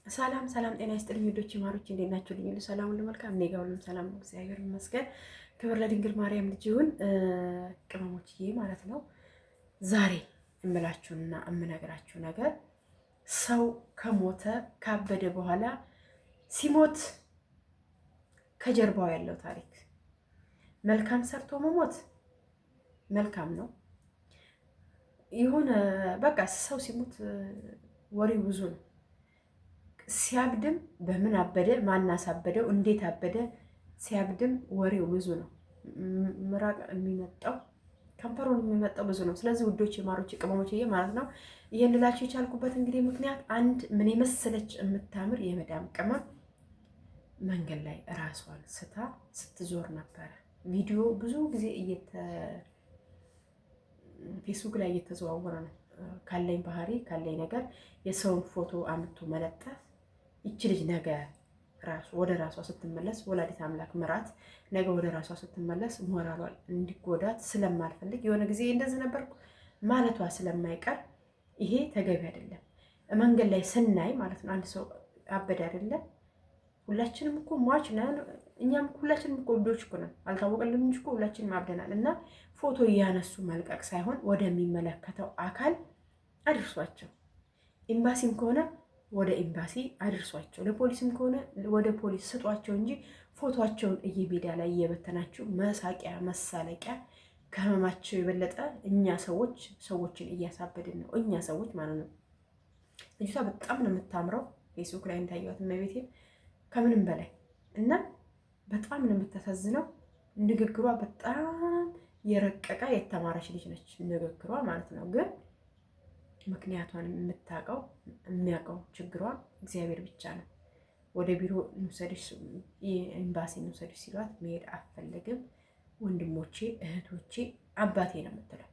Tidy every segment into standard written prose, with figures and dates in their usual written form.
ሰላም ሰላም፣ ጤና ይስጥልኝ ውዶች ማሮች፣ እንዴት ናችሁ? ልኝ ሰላም ሁሉ መልካም፣ እኔ ጋር ሁሉም ሰላም ነው፣ እግዚአብሔር ይመስገን። ክብር ለድንግል ማርያም ልጅ ይሁን። ቅመሞችዬ ማለት ነው። ዛሬ እምላችሁና እምነግራችሁ ነገር ሰው ከሞተ ካበደ በኋላ ሲሞት ከጀርባው ያለው ታሪክ። መልካም ሰርቶ መሞት መልካም ነው። የሆነ በቃ ሰው ሲሞት ወሬው ብዙ ነው። ሲያብድም በምን አበደ፣ ማናሳበደው፣ እንዴት አበደ፣ ሲያብድም ወሬው ብዙ ነው። ምራቅ የሚመጣው ከንፈሩን የሚመጣው ብዙ ነው። ስለዚህ ውዶች፣ የማሮች፣ ቅመሞች ማለት ነው ይሄን ልላችሁ የቻልኩበት እንግዲህ ምክንያት አንድ ምን የመሰለች የምታምር የመዳም ቅመም መንገድ ላይ ራሷን ስታ ስትዞር ነበረ። ቪዲዮ ብዙ ጊዜ ፌስቡክ ላይ እየተዘዋወረ ነው። ካለኝ ባህሪ ካለኝ ነገር የሰውን ፎቶ አምጥቶ መለጠፍ ይቺ ልጅ ነገ ራሱ ወደ ራሷ ስትመለስ ወላዲት አምላክ ምራት ነገ ወደ ራሷ ስትመለስ ሞራሏን እንዲጎዳት ስለማልፈልግ የሆነ ጊዜ እንደዚህ ነበርኩ ማለቷ ስለማይቀር ይሄ ተገቢ አይደለም። መንገድ ላይ ስናይ ማለት ነው አንድ ሰው አበደ አይደለም። ሁላችንም እኮ ሟች ነን። እኛም ሁላችንም እኮ እብዶች እኮ ነን። አልታወቀልንም እንጂ እኮ ሁላችንም አብደናል። እና ፎቶ እያነሱ መልቀቅ ሳይሆን ወደሚመለከተው አካል አድርሷቸው። ኤምባሲም ከሆነ ወደ ኤምባሲ አድርሷቸው፣ ለፖሊስም ከሆነ ወደ ፖሊስ ስጧቸው እንጂ ፎቶቸውን እየሜዳ ላይ እየበተናችሁ መሳቂያ መሳለቂያ ከህመማቸው የበለጠ እኛ ሰዎችን እያሳበድን ነው። እኛ ሰዎች ማለት ነው። ልጅቷ በጣም ነው የምታምረው። ፌስቡክ ላይ እንዳየኋት እመቤቴ ከምንም በላይ እና በጣም ነው የምታሳዝነው። ንግግሯ በጣም የረቀቀ የተማረች ልጅ ነች፣ ንግግሯ ማለት ነው። ግን ምክንያቷን የሚያውቀው ችግሯ እግዚአብሔር ብቻ ነው። ወደ ቢሮ እንውሰድሽ፣ ኤምባሲ እንውሰድሽ ሲሏት መሄድ አትፈልግም። ወንድሞቼ፣ እህቶቼ፣ አባቴ ነው የምትለው።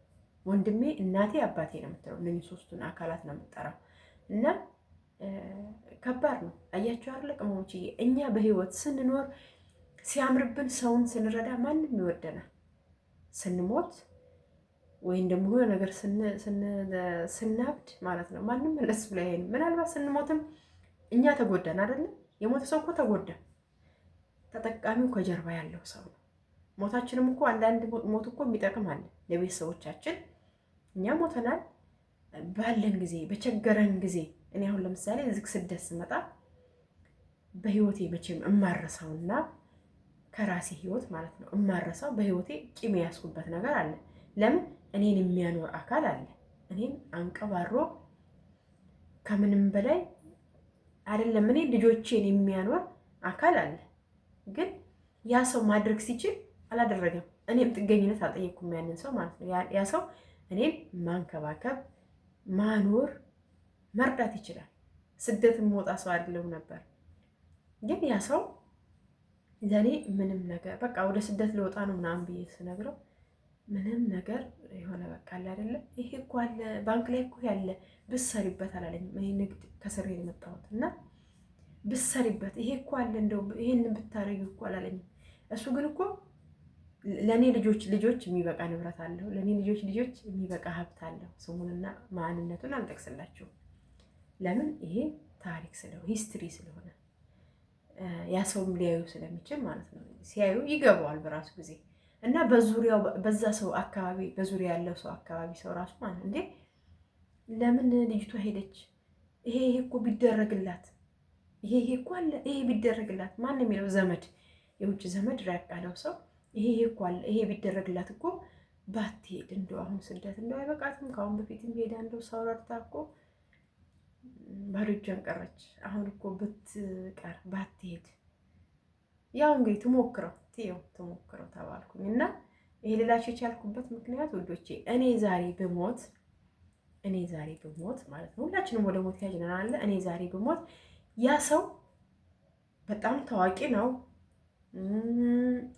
ወንድሜ፣ እናቴ፣ አባቴ ነው የምትለው። እነዚህ ሶስቱን አካላት ነው የምትጠራው እና ከባድ ነው። አያችሁ አይደል ቅመሞችዬ፣ እኛ በህይወት ስንኖር ሲያምርብን ሰውን ስንረዳ ማንም ይወደናል። ስንሞት ወይም ደግሞ የሆነ ነገር ስናብድ ማለት ነው ማንም መለስ ብሎ አይሄንም። ምናልባት ስንሞትም እኛ ተጎዳን አይደለም። የሞተ ሰው እኮ ተጎዳ። ተጠቃሚው ከጀርባ ያለው ሰው ነው። ሞታችንም እኮ አንዳንድ ሞት እኮ የሚጠቅም አለ ለቤተሰቦቻችን። እኛ ሞተናል ባለን ጊዜ በቸገረን ጊዜ። እኔ አሁን ለምሳሌ እዚህ ስደት ስመጣ በህይወቴ መቼም እማረሳውና ከራሴ ህይወት ማለት ነው እማረሳው በህይወቴ ቂም ያስኩበት ነገር አለ። ለምን እኔን የሚያኖር አካል አለ። እኔን አንቀባሮ ከምንም በላይ አይደለም እኔ ልጆቼን የሚያኖር አካል አለ። ግን ያ ሰው ማድረግ ሲችል አላደረገም። እኔም ጥገኝነት አልጠየቅኩም ያንን ሰው ማለት ነው። ያ ሰው እኔን ማንከባከብ ማኖር መርዳት ይችላል። ስደት የምወጣ ሰው አይደለም ነበር። ግን ያ ሰው ለእኔ ምንም ነገር በቃ ወደ ስደት ልወጣ ነው ምናምን ብዬ ስነግረው ምንም ነገር የሆነ በቃ አለ አይደለም ይሄ እኮ አለ ባንክ ላይ እኮ ያለ ብሰሪበት አላለኝም። እኔ ንግድ ከስሬ የመጣሁት እና ብሰሪበት ይሄ እኮ አለ እንደው ይሄንን ብታረጊ እኮ አላለኝም። እሱ ግን እኮ ለእኔ ልጆች የሚበቃ ንብረት አለው። ለእኔ ልጆች የሚበቃ ሀብት አለው። ስሙንና ማንነቱን አልጠቅስላችሁም። ለምን ይሄ ታሪክ ስለሆነ ሂስትሪ ስለሆነ ያ ሰውም ሊያዩ ስለሚችል ማለት ነው። ሲያዩ ይገባዋል በራሱ ጊዜ እና በዙሪያው በዛ ሰው አካባቢ በዙሪያ ያለው ሰው አካባቢ ሰው ራሱ ማለት እንዴ ለምን ልጅቷ ሄደች? ይሄ እኮ ቢደረግላት ይሄ እኮ አለ ይሄ ቢደረግላት ማን የሚለው ዘመድ የውጭ ዘመድ ራቅ ያለው ሰው ይሄ እኮ አለ ይሄ ቢደረግላት እኮ ባትሄድ እንደው አሁን ስደት እንደው አይበቃትም? ከአሁን በፊትም ሄዳ እንደው ሰው ረድታ እኮ ባዶ እጇን ቀረች። አሁን እኮ ብትቀር ባትሄድ ያው እንግዲህ ትሞክረው ተባልኩኝ እና ይሄ ልላችሁ የቻልኩበት ምክንያት ውዶቼ እኔ ዛሬ ብሞት ማለት ነው ሁላችንም ወደ ሞት ያጅነናል። እኔ ዛሬ ብሞት ያ ሰው በጣም ታዋቂ ነው፣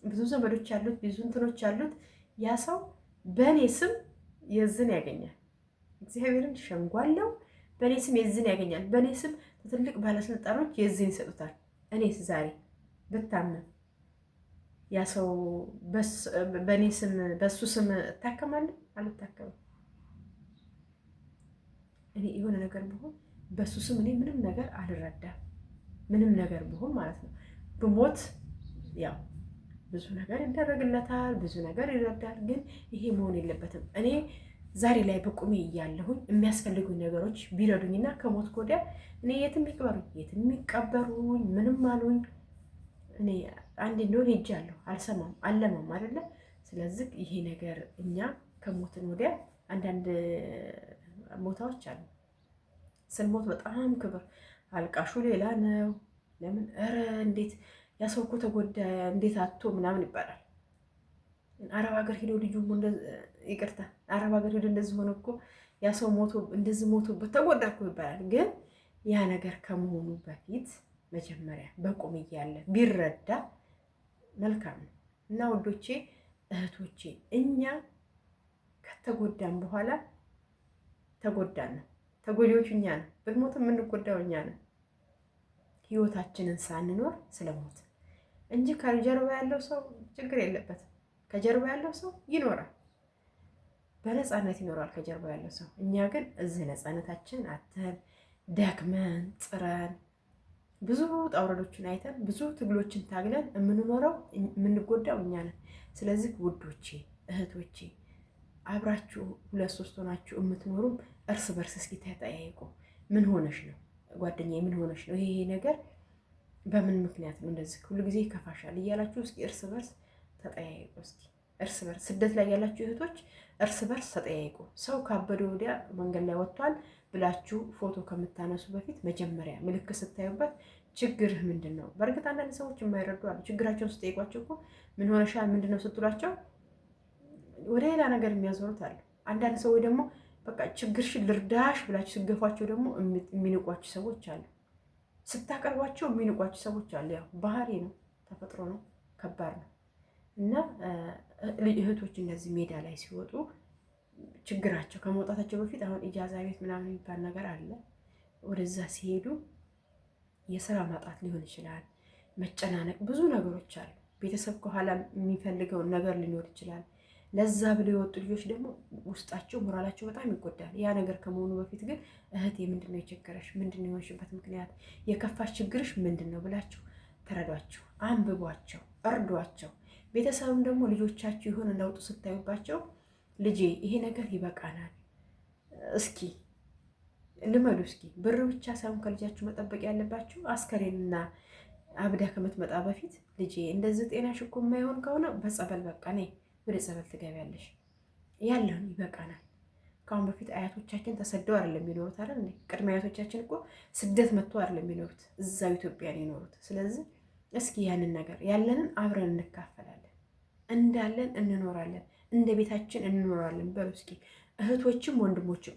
ብዙ ዘመዶች ያሉት፣ ብዙ እንትኖች ያሉት። ያ ሰው በእኔ ስም የዝን ያገኛል። እግዚአብሔርን ሸንጓለው በእኔ ስም የዝን ያገኛል። በእኔ ስም ትልቅ ባለስልጣኖች የዝን ይሰጡታል። እኔስ ዛሬ ብታመም ያ ሰው በእኔ ስም በሱ ስም እታከማለሁ? አልታከምም። እኔ የሆነ ነገር ብሆን በሱ ስም እኔ ምንም ነገር አልረዳም። ምንም ነገር ቢሆን ማለት ነው። ብሞት ያው ብዙ ነገር ይደረግለታል፣ ብዙ ነገር ይረዳል። ግን ይሄ መሆን የለበትም። እኔ ዛሬ ላይ በቁሜ እያለሁኝ የሚያስፈልጉኝ ነገሮች ቢረዱኝና ከሞት ወዲያ እኔ የትም ይቅበሩኝ፣ የትም ይቀበሩኝ፣ ምንም አሉኝ እኔ አንድ እንደሆነ ሄጃለሁ። አልሰማም አለማም አይደለ? ስለዚህ ይሄ ነገር እኛ ከሞትን ወዲያ አንዳንድ ቦታዎች አሉ ስንሞት በጣም ክብር አልቃሹ ሌላ ነው። ለምን ኧረ እንዴት ያ ሰው እኮ ተጎዳ እንዴት አቶ ምናምን ይባላል። አረብ ሀገር ሄዶ ልጁ ይቅርታ አረብ ሀገር ሄዶ እንደዚህ ሆነ እኮ ያ ሰው ሞቶ እንደዚህ ሞቶበት ተጎዳ እኮ ይባላል። ግን ያ ነገር ከመሆኑ በፊት መጀመሪያ በቁም እያለ ቢረዳ መልካም ነው። እና ወዶቼ እህቶቼ እኛ ከተጎዳን በኋላ ተጎዳን ነው ተጎጂዎች እኛ ነን። ብንሞትም የምንጎዳው እኛ ነን፣ ህይወታችንን ሳንኖር ስለሞት እንጂ ከጀርባ ያለው ሰው ችግር የለበትም። ከጀርባ ያለው ሰው ይኖራል፣ በነፃነት ይኖራል ከጀርባ ያለው ሰው። እኛ ግን እዚህ ነፃነታችን አተን ደክመን ጥረን ብዙ ጣውረዶችን አይተን ብዙ ትግሎችን ታግለን የምንኖረው የምንጎዳው እኛ ነን። ስለዚህ ውዶቼ እህቶቼ አብራችሁ 2-3 ሆናችሁ የምትኖሩም እርስ በርስ እስኪ ተጠያይቁ። ምን ሆነሽ ነው ጓደኛዬ? ምን ሆነሽ ነው? ይሄ ነገር በምን ምክንያት ነው እንደዚህ ሁሉ ጊዜ ይከፋሻል እያላችሁ እስኪ እርስ በርስ ተጠያይቁ። እስኪ እርስ በርስ ስደት ላይ ያላችሁ እህቶች እርስ በርስ ተጠያይቁ። ሰው ካበደ ወዲያ መንገድ ላይ ወጥቷል ብላችሁ ፎቶ ከምታነሱ በፊት መጀመሪያ ምልክት ስታዩበት ችግርህ ምንድን ነው? በእርግጥ አንዳንድ ሰዎች የማይረዱ አሉ። ችግራቸውን ስጠይቋቸው እኮ ምን ሆነሻል ምንድን ነው ስትሏቸው ወደ ሌላ ነገር የሚያዞሩት አሉ። አንዳንድ ሰዎች ደግሞ በቃ ችግርሽን ልርዳሽ ብላችሁ ስገፏቸው ደግሞ የሚንቋችሁ ሰዎች አሉ። ስታቀርቧቸው የሚንቋችሁ ሰዎች አሉ። ያው ባህሪ ነው፣ ተፈጥሮ ነው፣ ከባድ ነው። እና እህቶች እነዚህ ሜዳ ላይ ሲወጡ ችግራቸው ከመውጣታቸው በፊት አሁን ኢጃዛ ቤት ምናምን የሚባል ነገር አለ። ወደዛ ሲሄዱ የስራ ማጣት ሊሆን ይችላል፣ መጨናነቅ፣ ብዙ ነገሮች አሉ። ቤተሰብ ከኋላ የሚፈልገውን ነገር ሊኖር ይችላል። ለዛ ብለው የወጡ ልጆች ደግሞ ውስጣቸው ሞራላቸው በጣም ይጎዳል። ያ ነገር ከመሆኑ በፊት ግን እህቴ ምንድን ነው የቸገረሽ? ምንድን ነው የሆንሽበት ምክንያት? የከፋሽ ችግርሽ ምንድን ነው ብላችሁ ተረዷቸው፣ አንብቧቸው፣ እርዷቸው። ቤተሰብም ደግሞ ልጆቻችሁ የሆነ ለውጡ ስታዩባቸው ልጄ ይሄ ነገር ይበቃናል፣ እስኪ ልመዱ። እስኪ ብር ብቻ ሳይሆን ከልጃችሁ መጠበቅ ያለባችሁ አስከሬንና አብዳ ከምትመጣ በፊት ልጄ እንደዚህ ጤናሽ እኮ የማይሆን ከሆነ በጸበል በቃ ነይ ወደ ጸበል ትገቢያለሽ፣ ያለውን ይበቃናል። ከአሁን በፊት አያቶቻችን ተሰደው አይደለም የሚኖሩት አይደል? ቅድመ አያቶቻችን እኮ ስደት መጥቶ አይደለም የሚኖሩት፣ እዛው ኢትዮጵያ ነው የኖሩት። ስለዚህ እስኪ ያንን ነገር ያለንን አብረን እንካፈላለን፣ እንዳለን እንኖራለን፣ እንደ ቤታችን እንኖራለን በሉ እስኪ እህቶችም ወንድሞችም።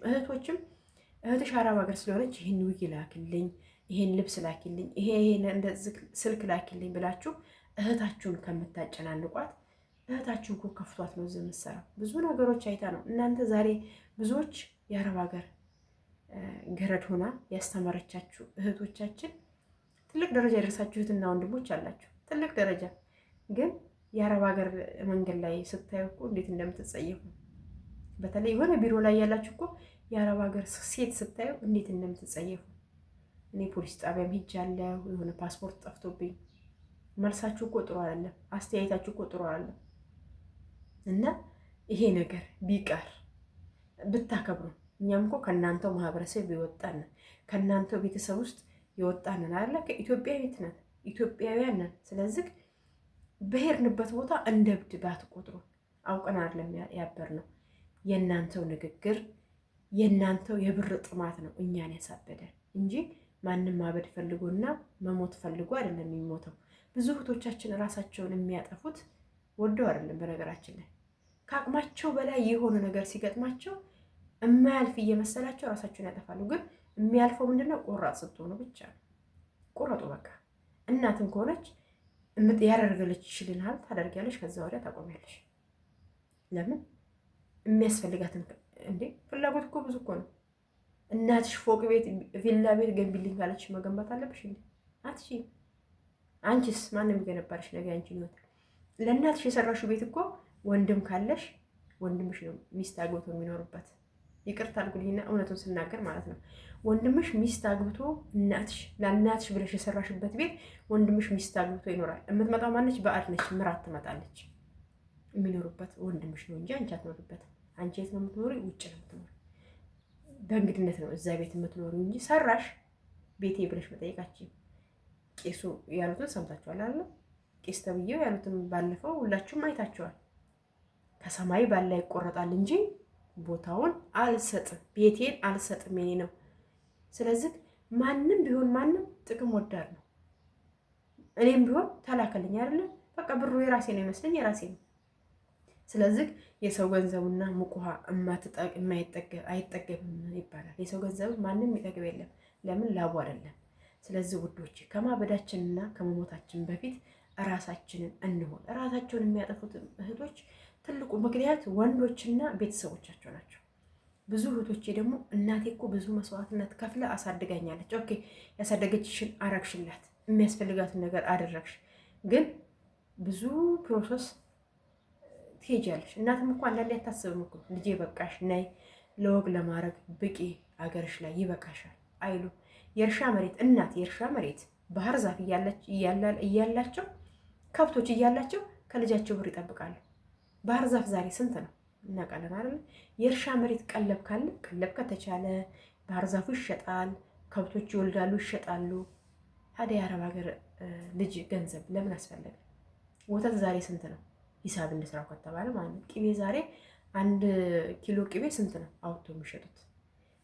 እህትሽ አረብ ሀገር ስለሆነች ይህን ውይ ላኪልኝ፣ ይሄን ልብስ ላኪልኝ፣ ይሄን እንደዚህ ስልክ ላኪልኝ ብላችሁ እህታችሁን ከምታጨናንቋት እህታችሁ እኮ ከፍቷት ነው እዚህ የምትሰራው። ብዙ ነገሮች አይታ ነው። እናንተ ዛሬ ብዙዎች የአረብ ሀገር ገረድ ሆና ያስተማረቻችሁ እህቶቻችን ትልቅ ደረጃ የደረሳችሁ እህትና ወንድሞች አላችሁ፣ ትልቅ ደረጃ። ግን የአረብ ሀገር መንገድ ላይ ስታዩ እኮ እንዴት እንደምትጸየፉ፣ በተለይ የሆነ ቢሮ ላይ ያላችሁ እኮ የአረብ ሀገር ሴት ስታዩ እንዴት እንደምትጸየፉ። እኔ ፖሊስ ጣቢያም ሄጃለሁ፣ የሆነ ፓስፖርት ጠፍቶብኝ። መልሳችሁ እኮ ጥሩ አይደለም፣ አስተያየታችሁ እኮ ጥሩ አይደለም። እና ይሄ ነገር ቢቀር ብታከብሩ፣ እኛም እኮ ከእናንተው ማህበረሰብ የወጣን ከእናንተው ቤተሰብ ውስጥ የወጣን አለ። ከኢትዮጵያ ቤት ነን፣ ኢትዮጵያውያን ነን። ስለዚህ በሄድንበት ቦታ እንደ እብድ ባትቆጥሩ። አውቀን አይደለም ያበር ነው። የእናንተው ንግግር የእናንተው የብር ጥማት ነው እኛን ያሳበደን እንጂ ማንም ማበድ ፈልጎና መሞት ፈልጎ አይደለም የሚሞተው። ብዙ እህቶቻችን ራሳቸውን የሚያጠፉት ወደው አይደለም። በነገራችን ላይ ከአቅማቸው በላይ የሆነ ነገር ሲገጥማቸው የማያልፍ እየመሰላቸው ራሳቸውን ያጠፋሉ። ግን የሚያልፈው ምንድነው? ቆራጥ ስትሆኑ ብቻ ነው። ቁረጡ በቃ። እናትም ከሆነች ያደረገለች ይችልናል ታደርጊያለሽ፣ ከዛ ወዲያ ታቆሚያለሽ። ለምን የሚያስፈልጋትን እንዴ? ፍላጎት እኮ ብዙ እኮ ነው። እናትሽ ፎቅ ቤት ቪላ ቤት ገንቢልኝ ካለች መገንባት አለብሽ እንዴ? አትችይም። አንቺስ ማንም የሚገነባልሽ ነገር አንቺ ነው። ለእናትሽ የሰራሽው ቤት እኮ ወንድም ካለሽ ወንድምሽ ነው ሚስት አግብቶ የሚኖርበት። ይቅርታ አድርጉልኝና እውነቱን ስናገር ማለት ነው። ወንድምሽ ሚስት አግብቶ ለእናትሽ ብለሽ የሰራሽበት ቤት ወንድምሽ ሚስት አግብቶ ይኖራል። የምትመጣው ማነች? በዓል ነች፣ ምራት ትመጣለች። የሚኖሩበት ወንድምሽ ነው እንጂ አንቺ አትኖሪበት። አንቺ የት ነው የምትኖሪ? ውጭ ነው የምትኖሪ። በእንግድነት ነው እዛ ቤት የምትኖሪ እንጂ ሰራሽ ቤቴ ብለሽ መጠየቃችን። ቄሱ ያሉትን ሰምታችኋል አለ። ቄስ ተብዬው ያሉትን ባለፈው ሁላችሁም አይታችኋል። ከሰማይ ባላ ይቆረጣል እንጂ ቦታውን አልሰጥም፣ ቤቴን አልሰጥም፣ የኔ ነው። ስለዚህ ማንም ቢሆን ማንም ጥቅም ወዳድ ነው። እኔም ቢሆን ተላከልኝ አይደለ? በቃ ብሩ የራሴ ነው ይመስለኝ የራሴ ነው። ስለዚህ የሰው ገንዘቡና ሙቅ ውሃ አይጠገብም ይባላል። የሰው ገንዘብ ማንም የሚጠግብ የለም። ለምን? ላቡ አይደለም። ስለዚህ ውዶች ከማበዳችንና ከመሞታችን በፊት ራሳችንን እንሆን። ራሳቸውን የሚያጠፉት እህቶች ትልቁ ምክንያት ወንዶችና ቤተሰቦቻቸው ናቸው። ብዙ እህቶቼ ደግሞ እናቴ እኮ ብዙ መስዋዕትነት ከፍለ አሳድጋኛለች። ኦኬ ያሳደገችሽን አረግሽላት፣ የሚያስፈልጋትን ነገር አደረግሽ፣ ግን ብዙ ፕሮሰስ ትሄጃለሽ። እናትም እኮ አንዳንዴ አታስብም እኮ ልጄ በቃሽ፣ ነይ ለወግ ለማድረግ ብቂ፣ አገርሽ ላይ ይበቃሻል አይሉ። የእርሻ መሬት እናት የእርሻ መሬት ባህር ዛፍ እያላቸው ከብቶች እያላቸው ከልጃቸው ብር ይጠብቃሉ። ባህር ዛፍ ዛሬ ስንት ነው እናውቃለን አይደል? የእርሻ መሬት ቀለብ ካለ ቀለብ ከተቻለ ባህር ዛፉ ይሸጣል፣ ከብቶች ይወልዳሉ፣ ይሸጣሉ። ታዲያ የአረብ ሀገር ልጅ ገንዘብ ለምን አስፈለገ? ወተት ዛሬ ስንት ነው? ሂሳብ እንስራው ከተባለ ማለት ነው። ቅቤ ዛሬ 1 ኪሎ ቅቤ ስንት ነው አውጥቶ የሚሸጡት?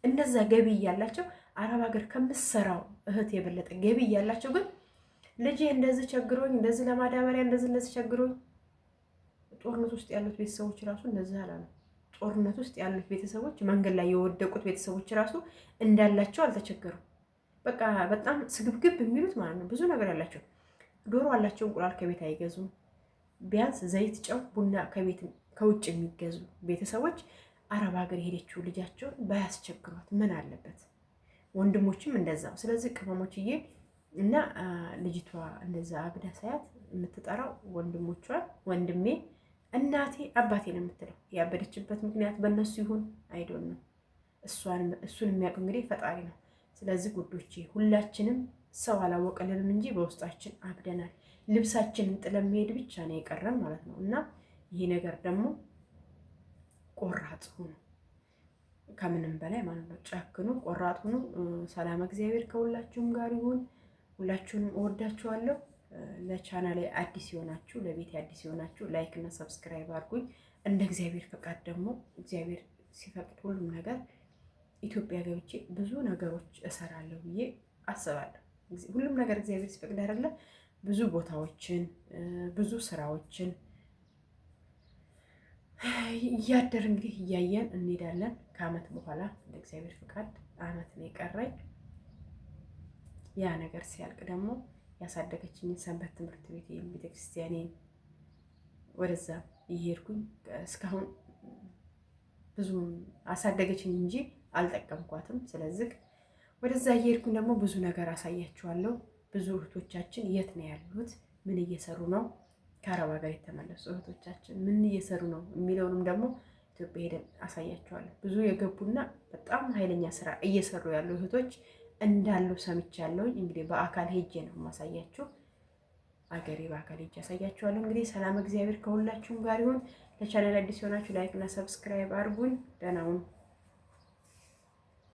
እንደዛ ገቢ እያላቸው አረብ ሀገር ከምትሰራው እህት የበለጠ ገቢ እያላቸው ግን ልጄ እንደዚህ ቸግሮኝ፣ እንደዚህ ለማዳበሪያ እንደዚህ ቸግሮኝ። ጦርነት ውስጥ ያሉት ቤተሰቦች ራሱ እንደዚህ አላሉ። ጦርነት ውስጥ ያሉት ቤተሰቦች፣ መንገድ ላይ የወደቁት ቤተሰቦች ራሱ እንዳላቸው አልተቸገሩም። በቃ በጣም ስግብግብ የሚሉት ማለት ነው። ብዙ ነገር ያላቸው ዶሮ አላቸው፣ እንቁላል ከቤት አይገዙም። ቢያንስ ዘይት፣ ጨው፣ ቡና ከውጭ የሚገዙ ቤተሰቦች አረብ ሀገር የሄደችው ልጃቸውን ባያስቸግሯት ምን አለበት? ወንድሞችም እንደዛው። ስለዚህ ቅመሞችዬ እና ልጅቷ እንደዛ አብዳ ሳያት የምትጠራው ወንድሞቿን ወንድሜ፣ እናቴ፣ አባቴ ነው የምትለው። ያበደችበት ምክንያት በእነሱ ይሁን አይዶን ነው። እሱን የሚያውቅ እንግዲህ ፈጣሪ ነው። ስለዚህ ጉዶቼ ሁላችንም ሰው አላወቀልንም እንጂ በውስጣችን አብደናል። ልብሳችንን ጥለን መሄድ ብቻ ነው የቀረን ማለት ነው። እና ይሄ ነገር ደግሞ ቆራጥ ሁኑ፣ ከምንም በላይ ማለት ነው። ጨክኑ፣ ቆራጥ ሁኑ። ሰላም እግዚአብሔር ከሁላችሁም ጋር ይሁን። ሁላችሁንም እወዳችኋለሁ። ለቻናሌ አዲስ የሆናችሁ ለቤቴ አዲስ የሆናችሁ ላይክ እና ሰብስክራይብ አድርጉኝ። እንደ እግዚአብሔር ፈቃድ ደግሞ እግዚአብሔር ሲፈቅድ ሁሉም ነገር ኢትዮጵያ ገብቼ ብዙ ነገሮች እሰራለሁ ብዬ አስባለሁ። ሁሉም ነገር እግዚአብሔር ሲፈቅድ አይደለ? ብዙ ቦታዎችን ብዙ ስራዎችን እያደር እንግዲህ እያየን እንሄዳለን። ከአመት በኋላ እንደ እግዚአብሔር ፈቃድ አመት ነው የቀረኝ። ያ ነገር ሲያልቅ ደግሞ ያሳደገችኝን ሰንበት ትምህርት ቤት ቤተክርስቲያኔን ወደዛ እየሄድኩኝ እስካሁን ብዙ አሳደገችኝ እንጂ አልጠቀምኳትም። ስለዚህ ወደዛ እየሄድኩኝ ደግሞ ብዙ ነገር አሳያችኋለሁ። ብዙ እህቶቻችን የት ነው ያሉት? ምን እየሰሩ ነው? ከአረብ ሀገር የተመለሱ እህቶቻችን ምን እየሰሩ ነው የሚለውንም ደግሞ ኢትዮጵያ ሄደን አሳያችኋለሁ። ብዙ የገቡና በጣም ኃይለኛ ስራ እየሰሩ ያሉ እህቶች እንዳሉ ሰምቻለሁ። እንግዲህ በአካል ሄጄ ነው የማሳያችሁ። አገሬ በአካል ሄጄ አሳያችኋለሁ። እንግዲህ ሰላም እግዚአብሔር ከሁላችሁም ጋር ይሁን። ለቻናል አዲስ የሆናችሁ ላይክ እና ሰብስክራይብ አድርጉኝ። ደህና ሁኑ።